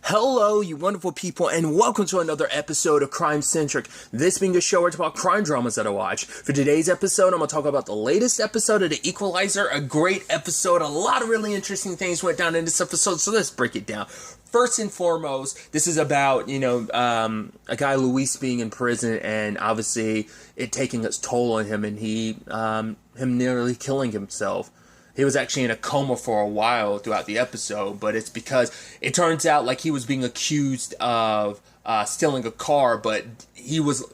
Hello, you wonderful people, and welcome to another episode of Crime Centric. This being a show where it's about crime dramas that I watch. For today's episode, I'm going to talk about the latest episode of The Equalizer. A great episode. A lot of really interesting things went down in this episode, so let's break it down. First and foremost, this is about, a guy, Luis, being in prison, and obviously it taking its toll on him, and him nearly killing himself. He was actually in a coma for a while throughout the episode, but it's because it turns out like he was being accused of stealing a car, but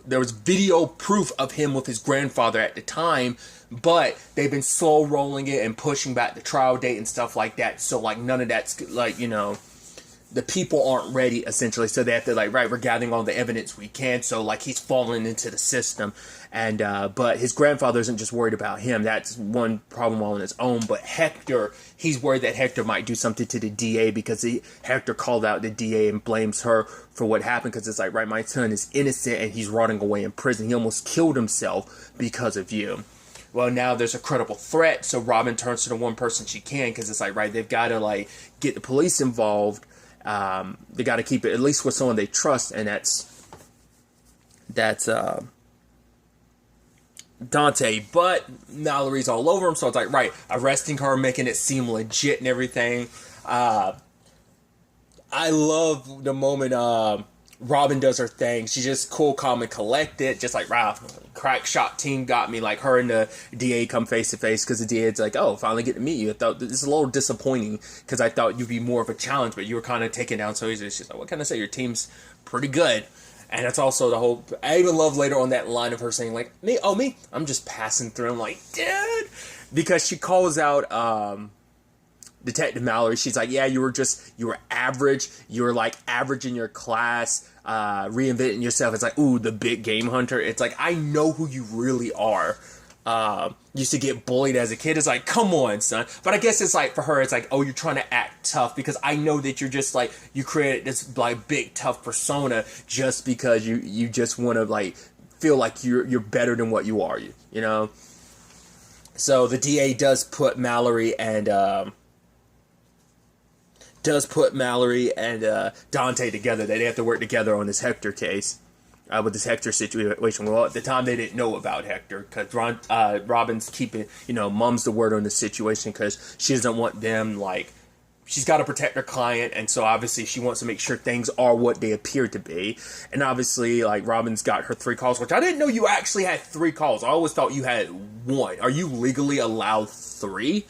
there was video proof of him with his grandfather at the time, but they've been slow rolling it and pushing back the trial date and stuff like that. So like none of that's the people aren't ready, essentially, so they have to, we're gathering all the evidence we can, so, he's falling into the system, and, but his grandfather isn't just worried about him. That's one problem on its own, but Hector, he's worried that Hector might do something to the DA, because Hector called out the DA and blames her for what happened, because it's my son is innocent, and he's rotting away in prison. He almost killed himself because of you. Well, now there's a credible threat, so Robin turns to the one person she can, because it's they've got to, get the police involved. They got to keep it at least with someone they trust, and that's Dante. But Mallory's all over him, so it's arresting her, making it seem legit and everything. I love the moment Robin does her thing. She's just cool, calm, and collected, just crack shot team got me. Her and the DA come face to face, because the DA's oh, finally get to meet you. I thought this is a little disappointing, because I thought you'd be more of a challenge, but you were kind of taken down so easily. She's what can I say? Your team's pretty good. And that's also the whole, I even love later on that line of her saying me, I'm just passing through. I'm dude, because she calls out Detective Mallory. She's yeah, you were average. You were average in your class, reinventing yourself. It's ooh, the big game hunter. It's I know who you really are. Used to get bullied as a kid. It's come on, son. But I guess it's for her, it's oh, you're trying to act tough, because I know that you're just you created this big tough persona just because you just want to feel you're better than what you are, you know. So the DA does put Mallory and Dante together. They have to work together on this Hector case, with this Hector situation. Well, at the time, they didn't know about Hector, because Robin's keeping, mum's the word on the situation, because she doesn't want them, she's got to protect her client, and so obviously she wants to make sure things are what they appear to be. And obviously, Robin's got her 3 calls, which I didn't know you actually had 3 calls. I always thought you had 1. Are you legally allowed 3?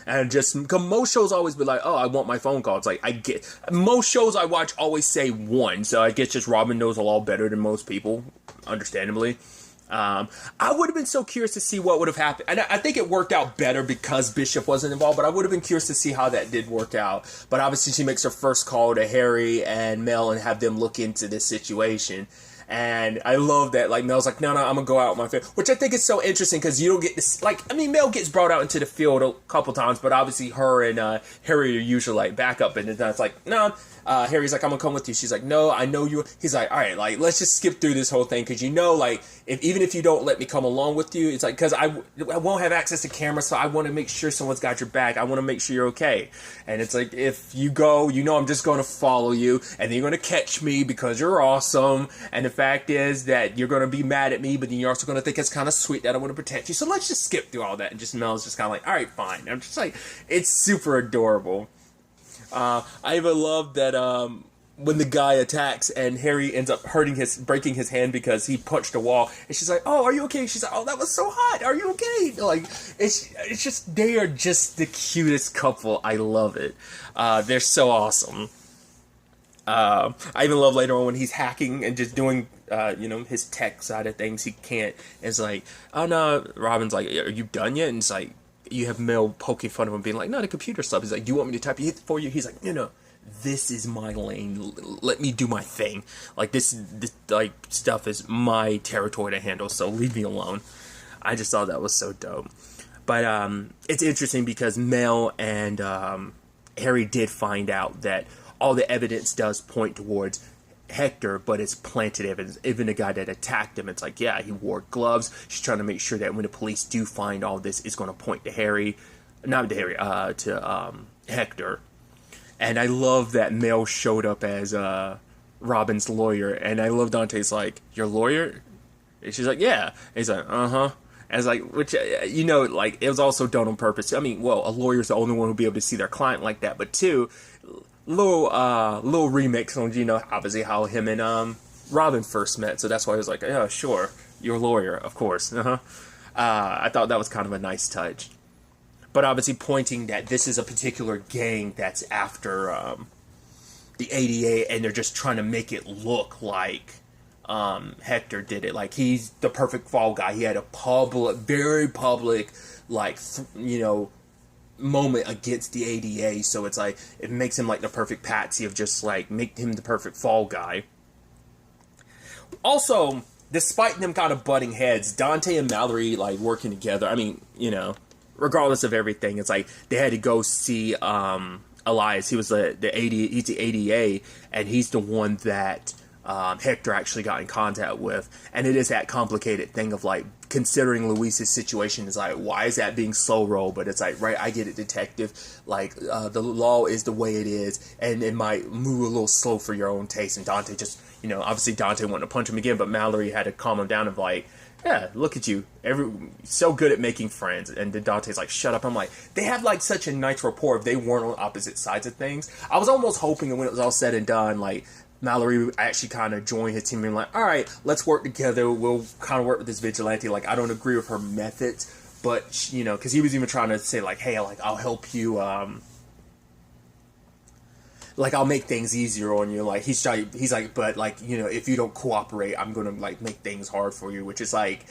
And just, because most shows always be oh, I want my phone call. It's I get, most shows I watch always say 1, so I guess just Robin knows the law better than most people, understandably. I would have been so curious to see what would have happened. And I think it worked out better because Bishop wasn't involved, but I would have been curious to see how that did work out. But obviously she makes her first call to Harry and Mel and have them look into this situation. And I love that, Mel's no, I'm going to go out with my family. Which I think is so interesting, because you don't get this, Mel gets brought out into the field a couple times, but obviously her and Harry are usually, backup, and it's no, Harry's I'm going to come with you. She's no, I know you. He's all right, let's just skip through this whole thing, because even if you don't let me come along with you, it's because I won't have access to cameras, so I want to make sure someone's got your back. I want to make sure you're okay. And it's if you go, I'm just going to follow you, and then you're going to catch me because you're awesome, and the fact is that you're going to be mad at me, but then you're also going to think it's kind of sweet that I want to protect you, so let's just skip through all that. And just Mel's just kind of all right, fine. I'm just it's super adorable. I even love that when the guy attacks and Harry ends up breaking his hand because he punched a wall, and she's oh, are you okay? She's oh, that was so hot, are you okay? It's just, they are just the cutest couple. I love it. They're so awesome. I even love later on when he's hacking and just doing his tech side of things. He can't. It's oh no, Robin's are you done yet? And it's you have Mel poking fun of him, being no, the computer stuff. He's do you want me to type it for you? He's no, this is my lane. Let me do my thing. This stuff is my territory to handle, so leave me alone. I just thought that was so dope. But it's interesting because Mel and Harry did find out that all the evidence does point towards Hector, but it's planted evidence. Even the guy that attacked him, it's yeah, he wore gloves. She's trying to make sure that when the police do find all this, it's going to point to Harry, not to Harry, to Hector. And I love that Mel showed up as Robin's lawyer, and I love Dante's like, your lawyer? And she's like, yeah. And he's like, uh-huh. And it's like, which, like, it was also done on purpose. I mean, well, a lawyer's the only one who'll be able to see their client like that, but two, little remix on, obviously how him and Robin first met, so that's why I was like, yeah, sure, your lawyer, of course. I thought that was kind of a nice touch. But obviously pointing that this is a particular gang that's after the ADA, and they're just trying to make it look like Hector did it. Like, he's the perfect fall guy. He had a very public, like, moment against the ADA, so it's like, it makes him like the perfect patsy of just like, make him the perfect fall guy. Also, despite them kind of butting heads, Dante and Mallory, like, working together, I mean, regardless of everything, it's like they had to go see Elias. He was he's the ADA, and he's the one that Hector actually got in contact with. And it is that complicated thing of like, considering Luis's situation is like, why is that being slow roll? But it's like, right, I get it, detective. Like, the law is the way it is, and it might move a little slow for your own taste. And Dante just, obviously Dante wanted to punch him again, but Mallory had to calm him down of like, yeah, look at you, so good at making friends. And then Dante's like, shut up. I'm like, they have like such a nice rapport if they weren't on opposite sides of things. I was almost hoping that when it was all said and done, like, Mallory would actually kind of join his team and like, all right, let's work together. We'll kind of work with this vigilante. Like, I don't agree with her methods, but, because he was even trying to say like, hey, like, I'll help you, like, I'll make things easier on you. Like, he's like, but like, if you don't cooperate, I'm gonna like make things hard for you. Which is like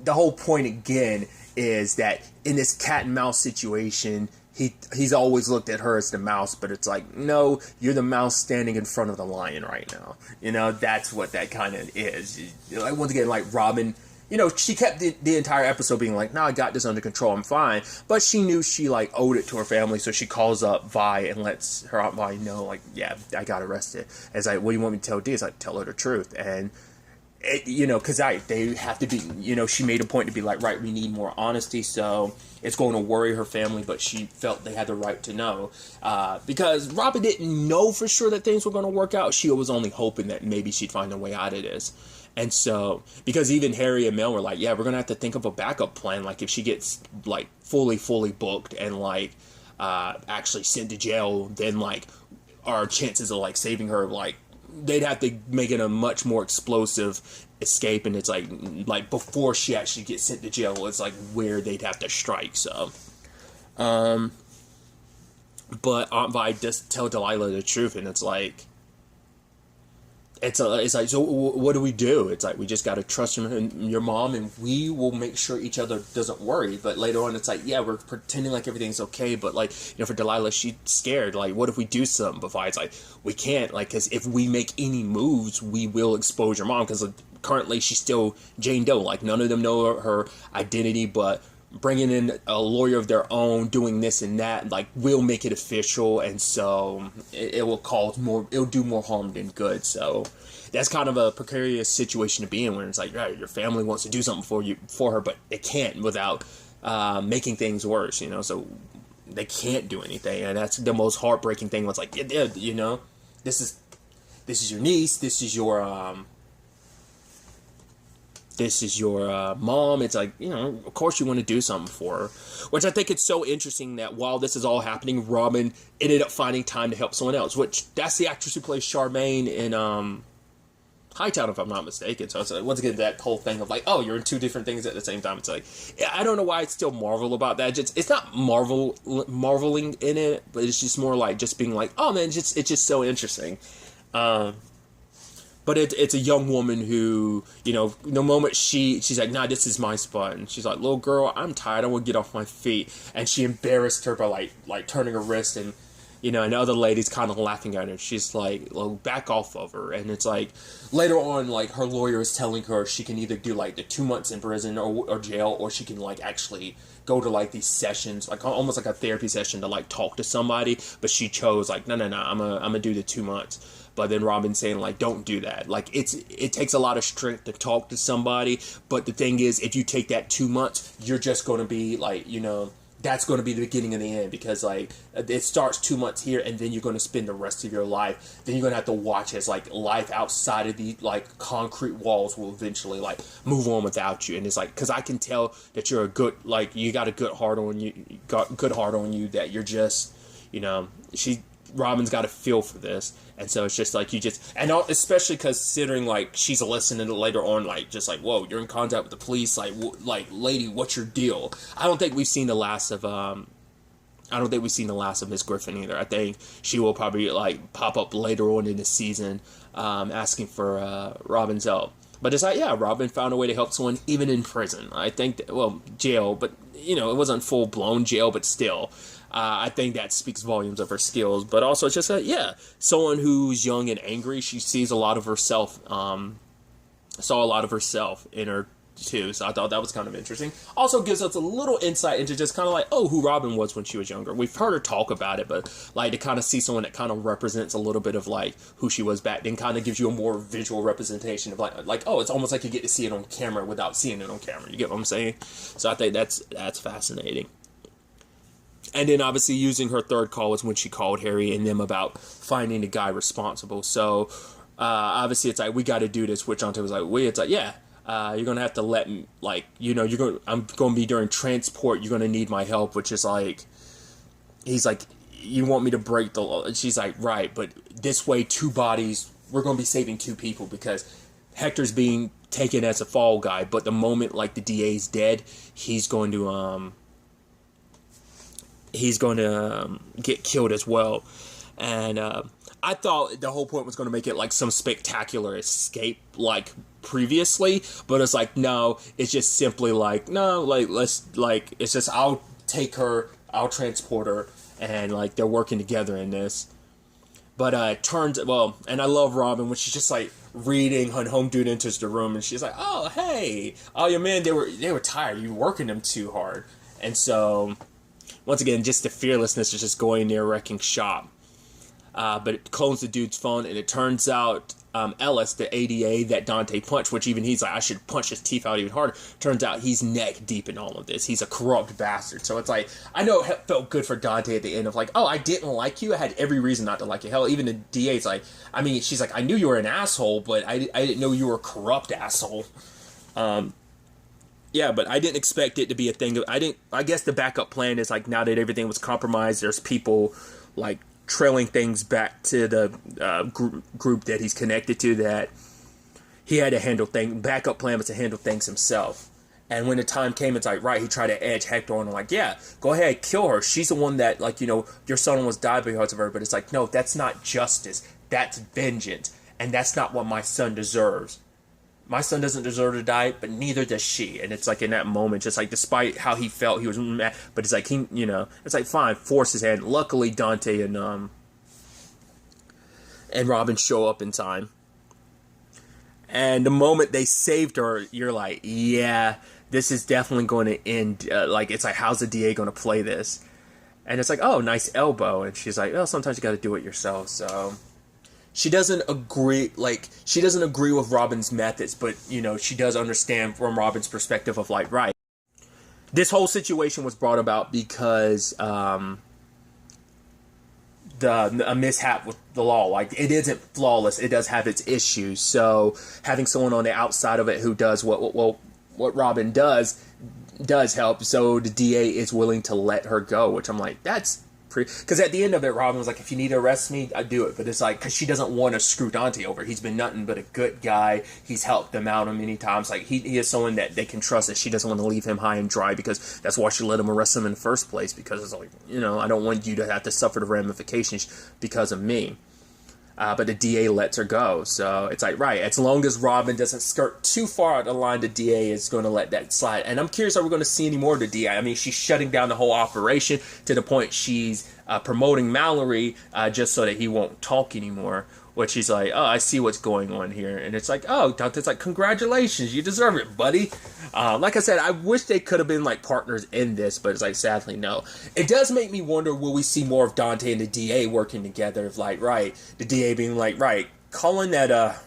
the whole point again is that in this cat and mouse situation, he's always looked at her as the mouse, but it's like, no, you're the mouse standing in front of the lion right now. That's what that kind of is. Like, once again, like, Robin, she kept the entire episode being like, no, I got this under control, I'm fine. But she knew she, like, owed it to her family, so she calls up Vi and lets her Aunt Vi know, like, yeah, I got arrested. And it's like, what do you want me to tell Dee? It's like, tell her the truth. And, because they have to be, she made a point to be like, right, we need more honesty, so it's going to worry her family, but she felt they had the right to know. Because Robin didn't know for sure that things were going to work out. She was only hoping that maybe she'd find a way out of this. And so, because even Harry and Mel were like, yeah, we're going to have to think of a backup plan. Like, if she gets, like, fully booked and, like, actually sent to jail, then, like, our chances of, like, saving her, like, they'd have to make it a much more explosive escape. And it's like before she actually gets sent to jail, it's, like, where they'd have to strike. So, but Aunt Vi does tell Delilah the truth, and it's like, it's like, so what do we do? It's like, we just got to trust your mom, and we will make sure each other doesn't worry. But later on, it's like, yeah, we're pretending like everything's okay, but, like, for Delilah, she's scared. Like, what if we do something? But it's like, we can't, like, because if we make any moves, we will expose your mom, because, like, currently she's still Jane Doe. Like, none of them know her identity, but bringing in a lawyer of their own, doing this and that, like, will make it official, and so it will cause more, it'll do more harm than good. So that's kind of a precarious situation to be in, when it's like, right, your family wants to do something for her, but they can't without making things worse, so they can't do anything. And that's the most heartbreaking thing. Was like, yeah, this is your niece, this is your mom. It's like, of course you want to do something for her. Which I think it's so interesting that while this is all happening, Robin ended up finding time to help someone else. Which, that's the actress who plays Charmaine in Hightown, if I'm not mistaken. So it's like, once again, that whole thing of like, oh, you're in two different things at the same time. It's like, I don't know why I still marvel about that. It's not marveling in it, but it's just more like just being like, oh man, it's just so interesting. But it's a young woman who, the moment she's like, nah, this is my spot. And she's like, little girl, I'm tired. I want to get off my feet. And she embarrassed her by like turning her wrist, and, and the other lady's kind of laughing at her. She's like, well, back off of her. And it's like, later on, like, her lawyer is telling her she can either do like the 2 months in prison or jail, or she can like actually go to like these sessions, like almost like a therapy session to like talk to somebody. But she chose like, no, I'm gonna do the 2 months. But then Robin's saying, like, don't do that. Like, it takes a lot of strength to talk to somebody. But the thing is, if you take that 2 months, you're just going to be, like, that's going to be the beginning of the end, because like it starts 2 months here, and then you're going to spend the rest of your life. Then you're going to have to watch as like life outside of the like concrete walls will eventually like move on without you. And it's like, because I can tell that you're a good, like you got a good heart on you, that you're just, you know, Robin's got a feel for this. And so it's just like and especially considering like she's listening later on, like just like, whoa, you're in contact with the police, like lady, what's your deal? I don't think we've seen the last of Miss Griffin either. I think she will probably like pop up later on in the season, asking for Robin's help. But it's like, yeah, Robin found a way to help someone even in prison. I think that, well, jail, but you know, it wasn't full blown jail, but still. I think that speaks volumes of her skills, but also it's just someone who's young and angry. She sees a lot of herself, saw a lot of herself in her too. So I thought that was kind of interesting. Also gives us a little insight into just kind of like, who Robin was when she was younger. We've heard her talk about it, but like to kind of see someone that kind of represents a little bit of like who she was back then, kind of gives you a more visual representation of like, it's almost like you get to see it on camera without seeing it on camera. You get what I'm saying? So I think that's fascinating. And then obviously using her third call was when she called Harry and them about finding the guy responsible. So obviously it's like, we got to do this, which Dante was like, it's like, yeah, you're going to have to let me, like, you know, I'm going to be during transport. You're going to need my help, which is like, he's like, you want me to break the law? And she's like, right. But this way, 2 bodies, we're going to be saving 2 people because Hector's being taken as a fall guy. But the moment like the DA's dead, he's going to get killed as well. And I thought the whole point was going to make it like some spectacular escape like previously, but it's like, no, it's just simply like, no, like it's just, I'll take her, I'll transport her, and like they're working together in this. But and I love Robin when she's just like reading, her home dude enters the room and she's like, oh hey, oh your man, they were tired, you were working them too hard. And so once again, just the fearlessness of just going there, wrecking shop. But it clones the dude's phone, and it turns out Ellis, the ADA that Dante punched, which even he's like, I should punch his teeth out even harder. Turns out he's neck deep in all of this. He's a corrupt bastard. So it's like, I know it felt good for Dante at the end of like, oh, I didn't like you. I had every reason not to like you. Hell, even the DA's like, I mean, she's like, I knew you were an asshole, but I didn't know you were a corrupt asshole. Yeah, but I didn't expect it to be a thing. I guess the backup plan is like, now that everything was compromised, there's people like trailing things back to the group that he's connected to, that he had to handle things. Backup plan was to handle things himself. And when the time came, it's like, right, he tried to edge Hector on, like, yeah, go ahead, kill her. She's the one that, like, you know, your son almost died because of her. But it's like, no, that's not justice. That's vengeance. And that's not what my son deserves. My son doesn't deserve to die, but neither does she. And it's like in that moment, just like despite how he felt, he was mad. But it's like he, you know, it's like fine, force his hand. Luckily, Dante and Robin show up in time. And the moment they saved her, you're like, yeah, this is definitely going to end. Like it's like, how's the DA going to play this? And it's like, oh, nice elbow. And she's like, oh, sometimes you got to do it yourself. So. She doesn't agree with Robin's methods, but, you know, she does understand from Robin's perspective of, like, right. This whole situation was brought about because a mishap with the law. Like, it isn't flawless. It does have its issues. So having someone on the outside of it who does what Robin does help. So the DA is willing to let her go, which I'm like, that's... Because at the end of it, Robin was like, if you need to arrest me, I do it. But it's like, because she doesn't want to screw Dante over. He's been nothing but a good guy. He's helped them out many times. Like, he is someone that they can trust, that she doesn't want to leave him high and dry, because that's why she let him arrest him in the first place. Because it's like, you know, I don't want you to have to suffer the ramifications because of me. But the DA lets her go. So it's like, right, as long as Robin doesn't skirt too far out the line, the DA is going to let that slide. And I'm curious, are we going to see any more of the DA? I mean, she's shutting down the whole operation to the point she's promoting Mallory just so that he won't talk anymore. Which he's like, oh, I see what's going on here. And it's like, oh, Dante's like, congratulations, you deserve it, buddy. Like I said, I wish they could have been like partners in this, but it's like, sadly, no. It does make me wonder, will we see more of Dante and the DA working together? Of like, right, the DA being like, right, calling that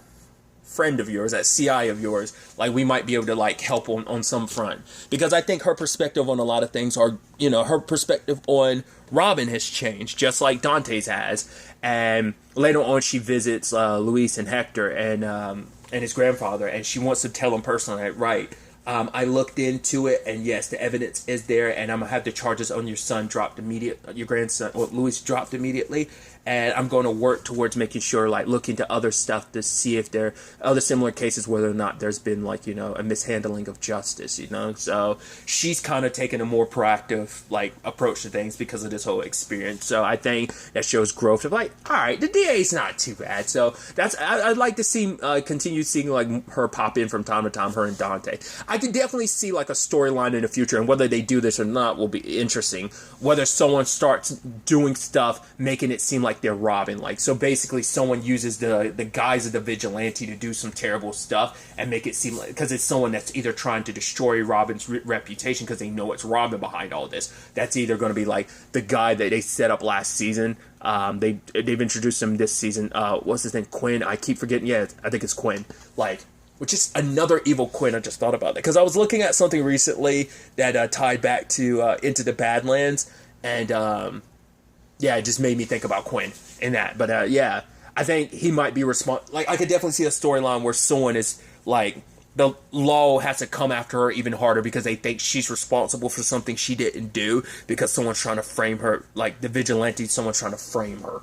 friend of yours, that CI of yours, like we might be able to like help on some front. Because I think her perspective on a lot of things are, her perspective on Robin has changed, just like Dante's has. And later on she visits Luis and Hector and his grandfather, and she wants to tell him personally, right, I looked into it, and yes, the evidence is there, and I'm gonna have the charges on your son dropped your grandson, or Luis, dropped immediately, and I'm going to work towards making sure, like, look into other stuff to see if there are other similar cases, whether or not there's been, like, a mishandling of justice, so she's kind of taking a more proactive, like, approach to things because of this whole experience. So I think that shows growth of, like, all right, the DA's not too bad. So I'd like to see continue seeing, like, her pop in from time to time, her and Dante. I could definitely see, like, a storyline in the future, and whether they do this or not will be interesting. Whether someone starts doing stuff making it seem like they're robbing, like, so basically someone uses the guise of the vigilante to do some terrible stuff and make it seem like, because it's someone that's either trying to destroy Robin's reputation because they know it's Robin behind all this. That's either going to be like the guy that they set up last season. They've introduced him this season. What's his name? Quinn. I keep forgetting. Yeah, I think it's Quinn. Like, which is another evil Quinn. I just thought about that because I was looking at something recently that tied back to Into the Badlands, and yeah, it just made me think about Quinn in that. But yeah, I think he might be like, I could definitely see a storyline where someone is like, the law has to come after her even harder because they think she's responsible for something she didn't do because someone's trying to frame her, like the vigilante, someone's trying to frame her.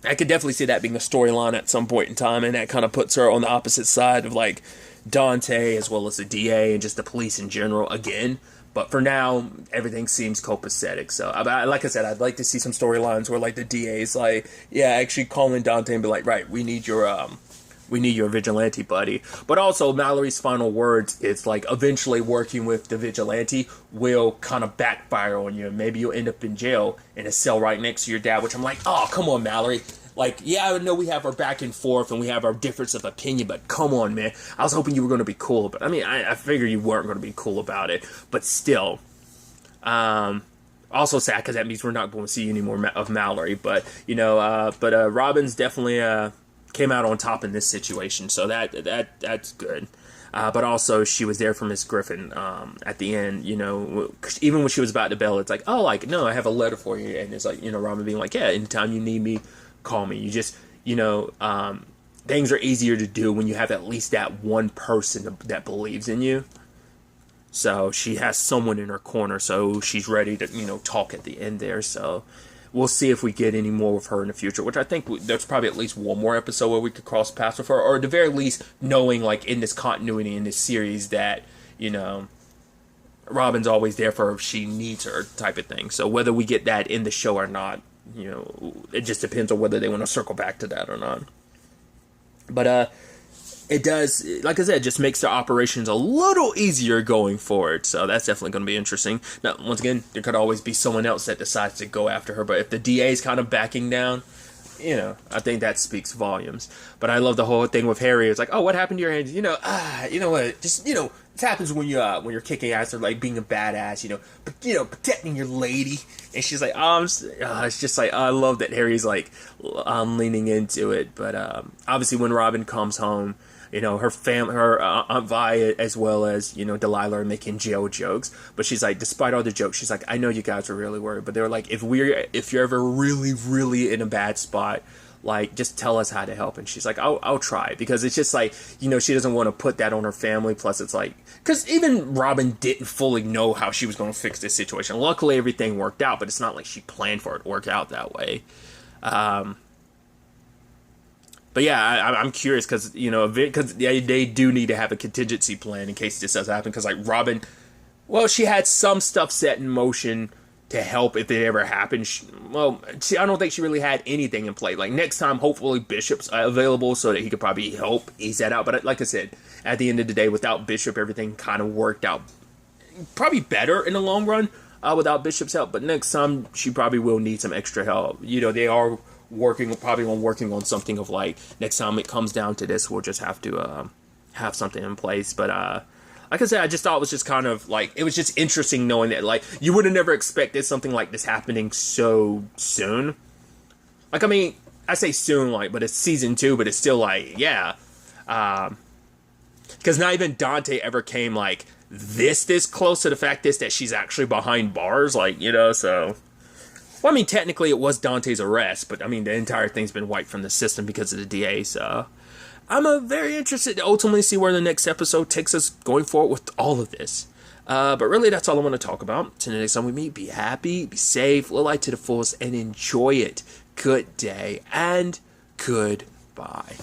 I could definitely see that being a storyline at some point in time, and that kind of puts her on the opposite side of like Dante as well as the DA and just the police in general again. But for now, everything seems copacetic. So, like I said, I'd like to see some storylines where, like, the DA's like, yeah, actually calling Dante and be like, right, we need your vigilante buddy. But also, Mallory's final words is like, eventually working with the vigilante will kind of backfire on you. Maybe you'll end up in jail in a cell right next to your dad. Which I'm like, oh, come on, Mallory. Like, yeah, I know we have our back and forth and we have our difference of opinion, but come on, man. I was hoping you were going to be cool. But I mean, I figured you weren't going to be cool about it. But still, also sad because that means we're not going to see any more of Mallory. But Robin's definitely came out on top in this situation, so that's good. But also, she was there for Miss Griffin at the end, even when she was about to bail, it's like, oh, like, no, I have a letter for you. And it's like, Robin being like, yeah, anytime you need me, call me. You just, things are easier to do when you have at least that one person that believes in you. So she has someone in her corner, so she's ready to, talk at the end there. So we'll see if we get any more with her in the future, which I think there's probably at least one more episode where we could cross paths with her, or at the very least knowing, like, in this continuity, in this series, that, Robin's always there for her if she needs her, type of thing. So whether we get that in the show or not, it just depends on whether they want to circle back to that or not. But it does, like I said, just makes the operations a little easier going forward. So that's definitely going to be interesting. Now, once again, there could always be someone else that decides to go after her. But if the DA is kind of backing down, I think that speaks volumes. But I love the whole thing with Harry. It's like, oh, what happened to your hands? You know what? Just, it happens when you're kicking ass or like being a badass, but protecting your lady. And she's like, it's just like, I love that Harry's like leaning into it. But obviously, when Robin comes home, her family, her Aunt Vi, as well as Delilah, are making jail jokes. But she's like, despite all the jokes, she's like, I know you guys are really worried, but they're like, if you're ever really, really in a bad spot, like, just tell us how to help. And she's like, I'll try. Because it's just like, she doesn't want to put that on her family. Plus, it's like, because even Robin didn't fully know how she was going to fix this situation. Luckily, everything worked out, but it's not like she planned for it to work out that way. But yeah, I'm curious because, because they do need to have a contingency plan in case this does happen. Because, like, Robin, well, she had some stuff set in motion to help if it ever happened. I don't think she really had anything in play. Like, next time, hopefully Bishop's available so that he could probably help ease that out. But like I said, at the end of the day, without Bishop, everything kind of worked out probably better in the long run without Bishop's help. But next time, she probably will need some extra help. They are working on something of like, next time it comes down to this, we'll just have to have something in place. But like I said, I just thought it was just kind of like, it was just interesting knowing that, like, you would have never expected something like this happening so soon. Like, I mean, I say soon, like, but it's season 2, but it's still like, yeah. Because not even Dante ever came, like, this close to the fact that she's actually behind bars, like, you know, so. Well, I mean, technically it was Dante's arrest, but I mean, the entire thing's been wiped from the system because of the DA, so. I'm very interested to ultimately see where the next episode takes us going forward with all of this. But really, that's all I want to talk about. Till the next time we meet, be happy, be safe, live life to the fullest, and enjoy it. Good day, and goodbye.